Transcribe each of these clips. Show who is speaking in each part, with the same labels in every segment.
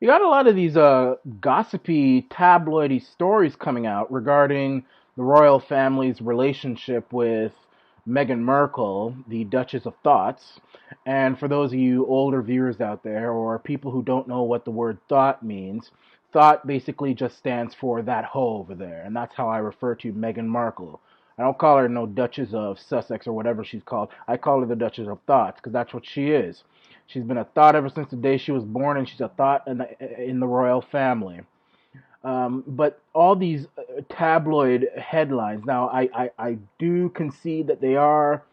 Speaker 1: You got a lot of these gossipy, tabloidy stories coming out regarding the royal family's relationship with Meghan Markle, the Duchess of Thots. And for those of you older viewers out there, or people who don't know what the word thought means, thought basically just stands for that hoe over there, and that's how I refer to Meghan Markle. I don't call her no Duchess of Sussex or whatever she's called. I call her the Duchess of Thots because that's what she is. She's been a thought ever since the day she was born, and she's a thought in the royal family. But all these tabloid headlines, now I do concede that they are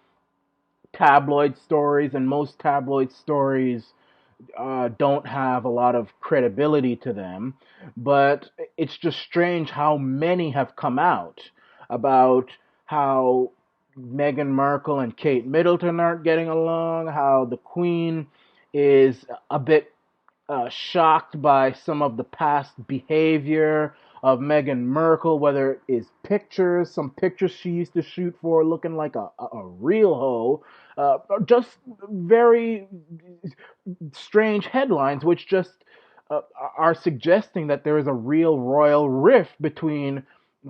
Speaker 1: tabloid stories, and most tabloid stories don't have a lot of credibility to them. But it's just strange how many have come out about how Meghan Markle and Kate Middleton aren't getting along, how the Queen is a bit shocked by some of the past behavior of Meghan Markle, whether it is pictures, some pictures she used to shoot for looking like a real hoe, just very strange headlines, which just are suggesting that there is a real royal rift between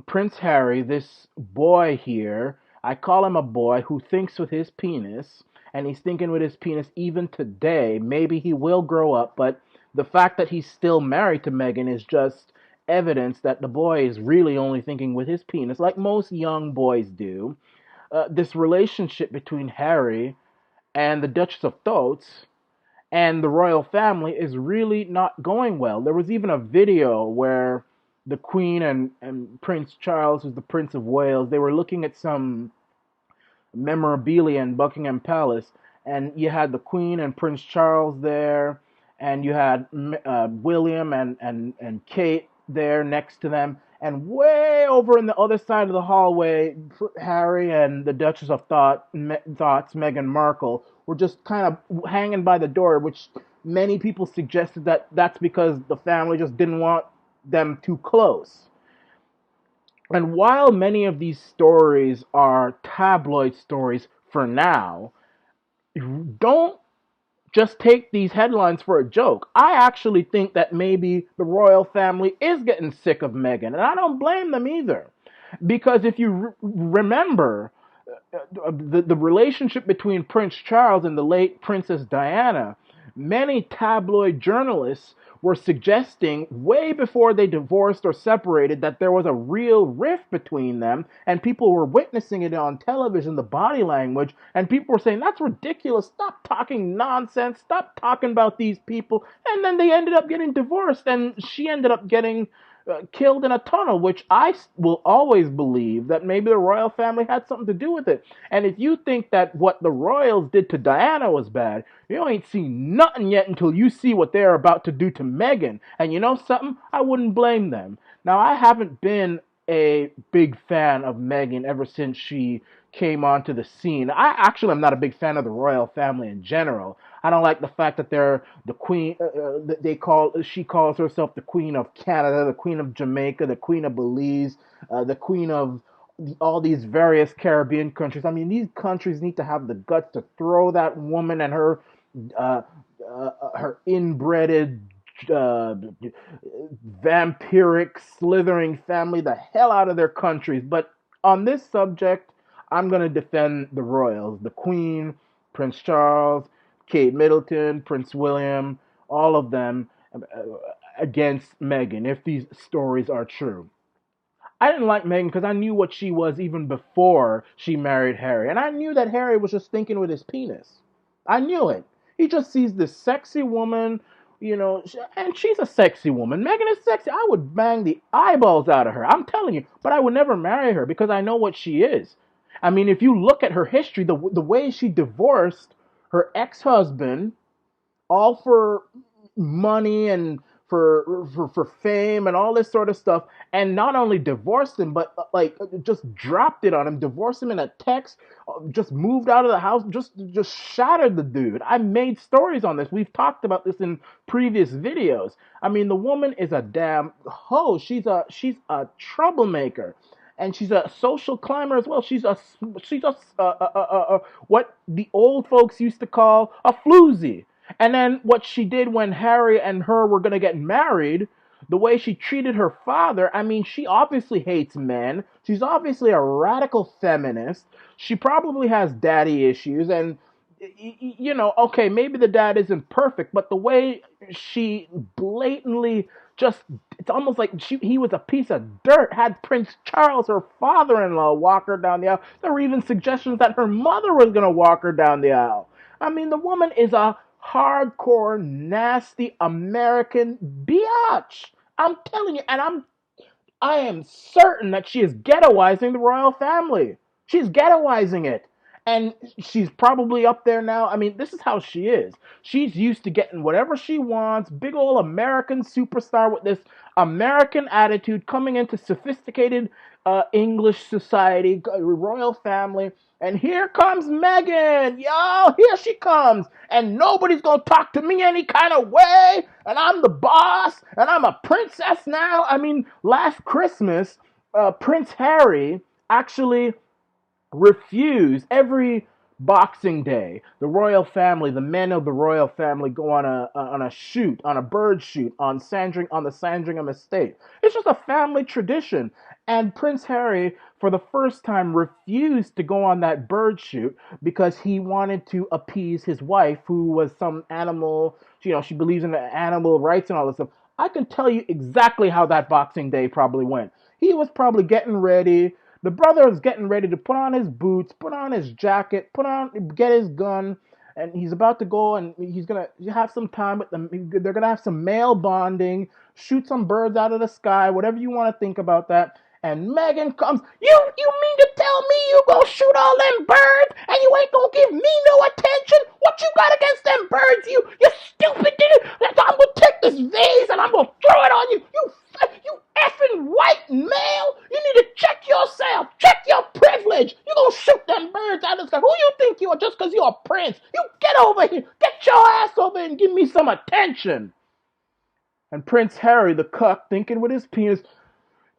Speaker 1: Prince Harry, this boy here. I call him a boy who thinks with his penis, and he's thinking with his penis even today. Maybe he will grow up, but the fact that he's still married to Meghan is just evidence that the boy is really only thinking with his penis, like most young boys do. This relationship between Harry and the Duchess of Thots and the royal family is really not going well. There was even a video where the Queen and Prince Charles, who's the Prince of Wales, they were looking at some memorabilia in Buckingham Palace, and you had the Queen and Prince Charles there, and you had William and Kate there next to them, and way over in the other side of the hallway, Harry and the Duchess of Thots, Meghan Markle, were just kind of hanging by the door, which many people suggested that that's because the family just didn't want them too close. And while many of these stories are tabloid stories for now, don't just take these headlines for a joke. I actually think that maybe the royal family is getting sick of Meghan, and I don't blame them either. Because if you remember, the relationship between Prince Charles and the late Princess Diana, many tabloid journalists were suggesting way before they divorced or separated that there was a real rift between them, and people were witnessing it on television, the body language, and people were saying, that's ridiculous, stop talking nonsense, stop talking about these people, and then they ended up getting divorced, and she ended up getting killed in a tunnel, which I will always believe that maybe the royal family had something to do with it. And if you think that what the royals did to Diana was bad, you ain't seen nothing yet until you see what they're about to do to Meghan. And you know something? I wouldn't blame them. Now, I haven't been a big fan of Meghan ever since she came onto the scene. I actually am not a big fan of the royal family in general. I don't like the fact that they're the queen. She calls herself the Queen of Canada, the Queen of Jamaica, the Queen of Belize, the Queen of all these various Caribbean countries. I mean, these countries need to have the guts to throw that woman and uh, her inbred, uh, vampiric, slithering family the hell out of their countries. But on this subject, I'm going to defend the royals, the Queen, Prince Charles, Kate Middleton, Prince William, all of them against Meghan, if these stories are true. I didn't like Meghan because I knew what she was even before she married Harry. And I knew that Harry was just thinking with his penis. I knew it. He just sees this sexy woman, and she's a sexy woman. Meghan is sexy. I would bang the eyeballs out of her. I'm telling you. But I would never marry her because I know what she is. I mean, if you look at her history, the way she divorced her ex-husband, all for money and for fame and all this sort of stuff, and not only divorced him, but like just dropped it on him, divorced him in a text, just moved out of the house, just shattered the dude. I made stories on this. We've talked about this in previous videos. I mean, the woman is a damn hoe. She's a troublemaker. And she's a social climber as well. She's a what the old folks used to call a floozy. And then what she did when Harry and her were going to get married, the way she treated her father, I mean, she obviously hates men. She's obviously a radical feminist. She probably has daddy issues. And, okay, maybe the dad isn't perfect, but the way she blatantly just, it's almost like he was a piece of dirt, had Prince Charles, her father in law, walk her down the aisle. There were even suggestions that her mother was going to walk her down the aisle. I mean, the woman is a hardcore, nasty American biatch. I'm telling you, and I am certain that she is ghettoizing the royal family. She's ghettoizing it. And she's probably up there now. I mean, this is how she is. She's used to getting whatever she wants. Big old American superstar with this American attitude coming into sophisticated English society, royal family. And here comes Meghan. Yo, here she comes. And nobody's going to talk to me any kind of way. And I'm the boss. And I'm a princess now. I mean, last Christmas, Prince Harry actually refuse every Boxing Day. The royal family, the men of the royal family, go on a shoot, on a bird shoot on the Sandringham estate. It's just a family tradition. And Prince Harry, for the first time, refused to go on that bird shoot because he wanted to appease his wife, who was some animal. She believes in animal rights and all this stuff. I can tell you exactly how that Boxing Day probably went. He was probably getting ready. The brother is getting ready to put on his boots, put on his jacket, get his gun, and he's about to go and he's gonna have some time with them. They're gonna have some male bonding, shoot some birds out of the sky, whatever you want to think about that. And Meghan comes. You mean to tell me you gonna shoot all them birds and you ain't gonna give me no attention? What you got against them birds? You stupid dude! I'm gonna take this vase and I'm gonna throw it on you. You effing white male! You need to check yourself. Check your privilege. You gonna shoot them birds out of the sky? Who you think you are? Just because you're a prince? You get over here. Get your ass over here and give me some attention. And Prince Harry, the cuck, thinking with his penis,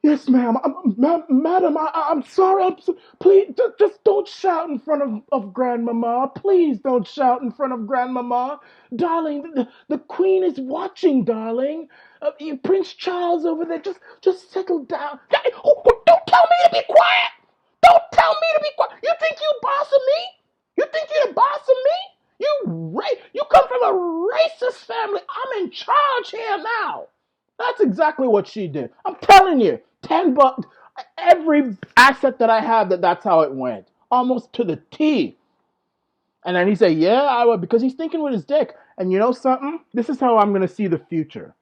Speaker 1: yes, ma'am. Madam, I'm sorry. Please, just don't shout in front of Grandmama. Please don't shout in front of Grandmama. Darling, the Queen is watching, darling. Prince Charles over there, just settle down. Don't tell me to be quiet. Don't tell me to be quiet. You think you boss of me? You think you're the boss of me? You come from a racist family. I'm in charge here now. That's exactly what she did. I'm telling you, $10, every asset that I have, that's how it went, almost to the T. And then he said, "Yeah, I would," because he's thinking with his dick. And you know something? This is how I'm gonna see the future.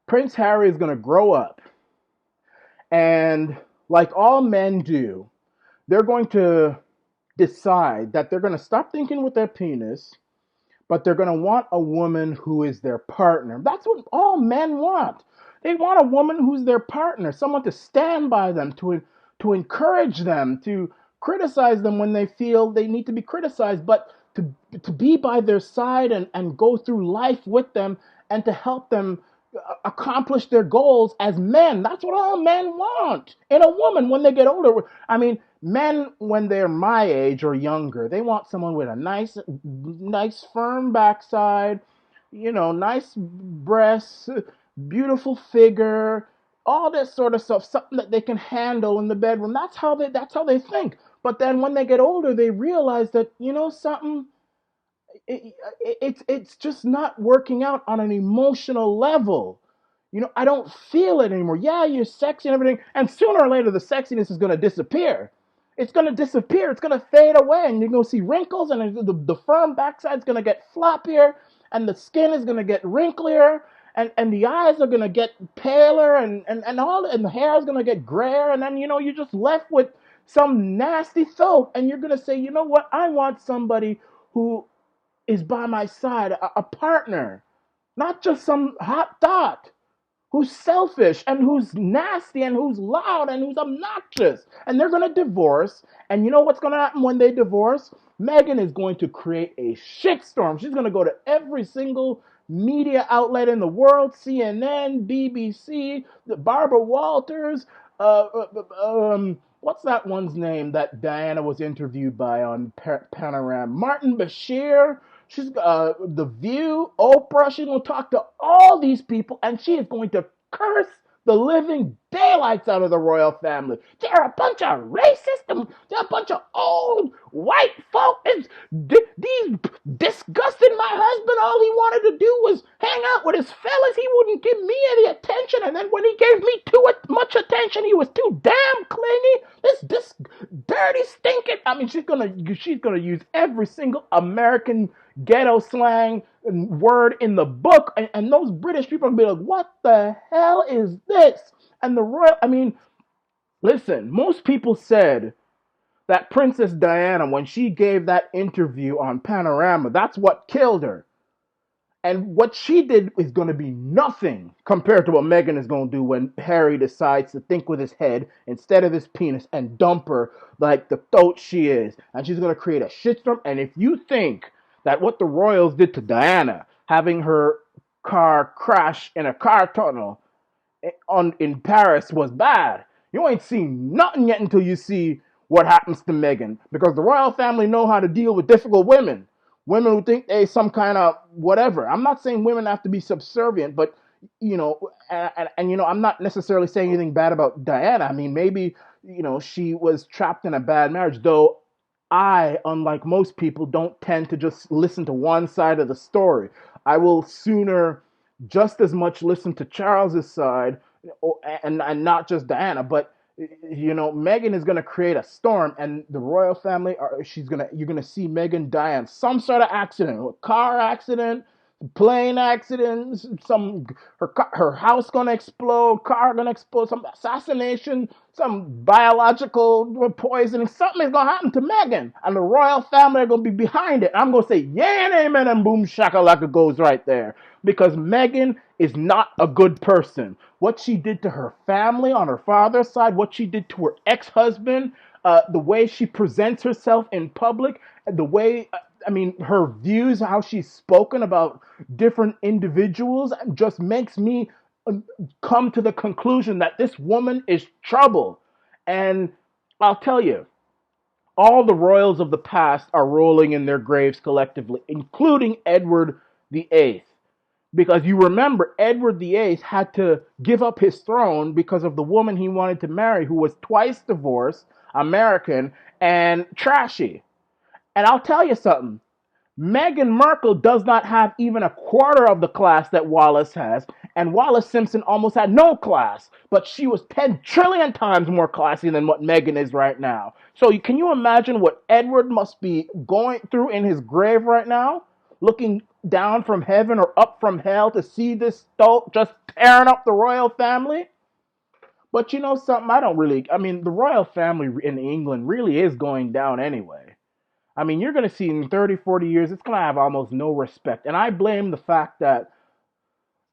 Speaker 1: Prince Harry is gonna grow up, and like all men do, they're going to decide that they're gonna stop thinking with their penis, but they're going to want a woman who is their partner. That's what all men want. They want a woman who's their partner, someone to stand by them, to encourage them, to criticize them when they feel they need to be criticized, but to be by their side and go through life with them and to help them accomplish their goals as men. That's what all men want in a woman when they get older. I mean, men when they're my age or younger, they want someone with a nice firm backside, nice breasts, beautiful figure, all this sort of stuff, something that they can handle in the bedroom. That's how they think. But then when they get older, they realize that something. It's just not working out on an emotional level. I don't feel it anymore. Yeah, you're sexy and everything, and sooner or later the sexiness is going to disappear. It's going to disappear. It's going to fade away, and you're going to see wrinkles, and the firm backside is going to get floppier, and the skin is going to get wrinklier, and the eyes are going to get paler, and the hair is going to get grayer, and then you're just left with some nasty thought, and you're going to say, you know what? I want somebody who is by my side, a partner, not just some hot thought, who's selfish and who's nasty and who's loud and who's obnoxious. And they're going to divorce. And you know what's going to happen when they divorce? Meghan is going to create a shitstorm. She's going to go to every single media outlet in the world, CNN, BBC, Barbara Walters, what's that one's name that Diana was interviewed by on Panorama? Martin Bashir. She's The View, Oprah. She's going to talk to all these people, and she is going to curse the living daylights out of the royal family. They're a bunch of racists. They're a bunch of old white folk. These disgusting my husband. All he wanted to do was hang out with his fellas. He wouldn't give me any attention. And then when he gave me too much attention, he was too damn clingy. This dirty, stinking. I mean, she's gonna use every single American ghetto slang word in the book, and those British people are gonna be like, what the hell is this? And the royal, I mean, listen, most people said that Princess Diana, when she gave that interview on Panorama, that's what killed her. And what she did is going to be nothing compared to what Meghan is going to do when Harry decides to think with his head instead of his penis and dump her like the thoat she is. And she's going to create a shitstorm. And if you think that what the royals did to Diana, having her car crash in a car tunnel in Paris, was bad, you ain't seen nothing yet until you see what happens to Meghan. Because the royal family know how to deal with difficult women. Women who think they some kind of whatever. I'm not saying women have to be subservient, but I'm not necessarily saying anything bad about Diana. I mean, maybe she was trapped in a bad marriage. Though I, unlike most people, don't tend to just listen to one side of the story. I will sooner just as much listen to Charles's side, and not just Diana, but Meghan is going to create a storm, and the royal family you're going to see Meghan die in some sort of accident, a car accident, plane accident, her house going to explode, car going to explode, some assassination, some biological poisoning. Something is going to happen to Meghan, and the royal family are going to be behind it. I'm going to say yeah and amen, and boom shakalaka goes right there, because Meghan is not a good person. What she did to her family on her father's side, what she did to her ex-husband, the way she presents herself in public, the way, her views, how she's spoken about different individuals, just makes me come to the conclusion that this woman is trouble. And I'll tell you, all the royals of the past are rolling in their graves collectively, including Edward the Eighth. Because you remember, Edward VIII had to give up his throne because of the woman he wanted to marry, who was twice divorced, American, and trashy. And I'll tell you something. Meghan Markle does not have even a quarter of the class that Wallace has, and Wallace Simpson almost had no class, but she was 10 trillion times more classy than what Meghan is right now. So can you imagine what Edward must be going through in his grave right now? Looking down from heaven or up from hell to see this stoat just tearing up the royal family? But you know something, the royal family in England really is going down anyway. I mean, you're going to see in 30, 40 years, it's going to have almost no respect. And I blame the fact that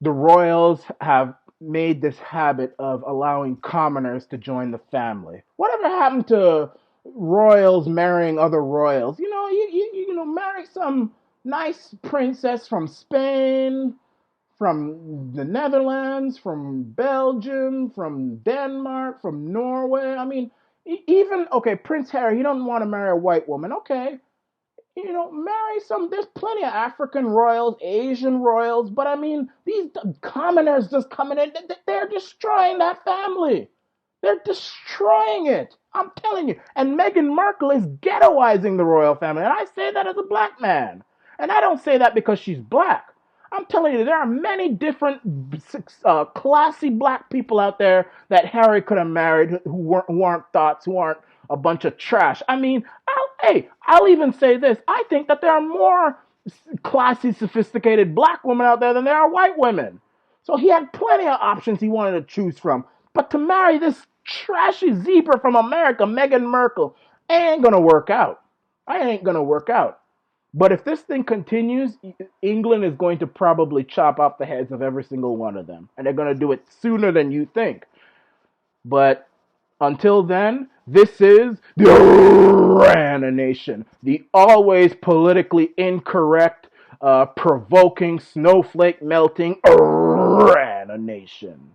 Speaker 1: the royals have made this habit of allowing commoners to join the family. Whatever happened to royals marrying other royals? Marry some nice princess from Spain, from the Netherlands, from Belgium, from Denmark, from Norway. I mean, Prince Harry, he doesn't want to marry a white woman. Okay, marry some. There's plenty of African royals, Asian royals, but I mean, these commoners just coming in, they're destroying that family. They're destroying it. I'm telling you. And Meghan Markle is ghettoizing the royal family. And I say that as a black man. And I don't say that because she's black. I'm telling you, there are many different classy black people out there that Harry could have married who aren't Thots, who aren't a bunch of trash. I mean, I'll even say this. I think that there are more classy, sophisticated black women out there than there are white women. So he had plenty of options he wanted to choose from. But to marry this trashy zebra from America, Meghan Markle, ain't going to work out. But if this thing continues, England is going to probably chop off the heads of every single one of them. And they're going to do it sooner than you think. But until then, this is the Arana Nation, the always politically incorrect, provoking, snowflake melting Arana Nation.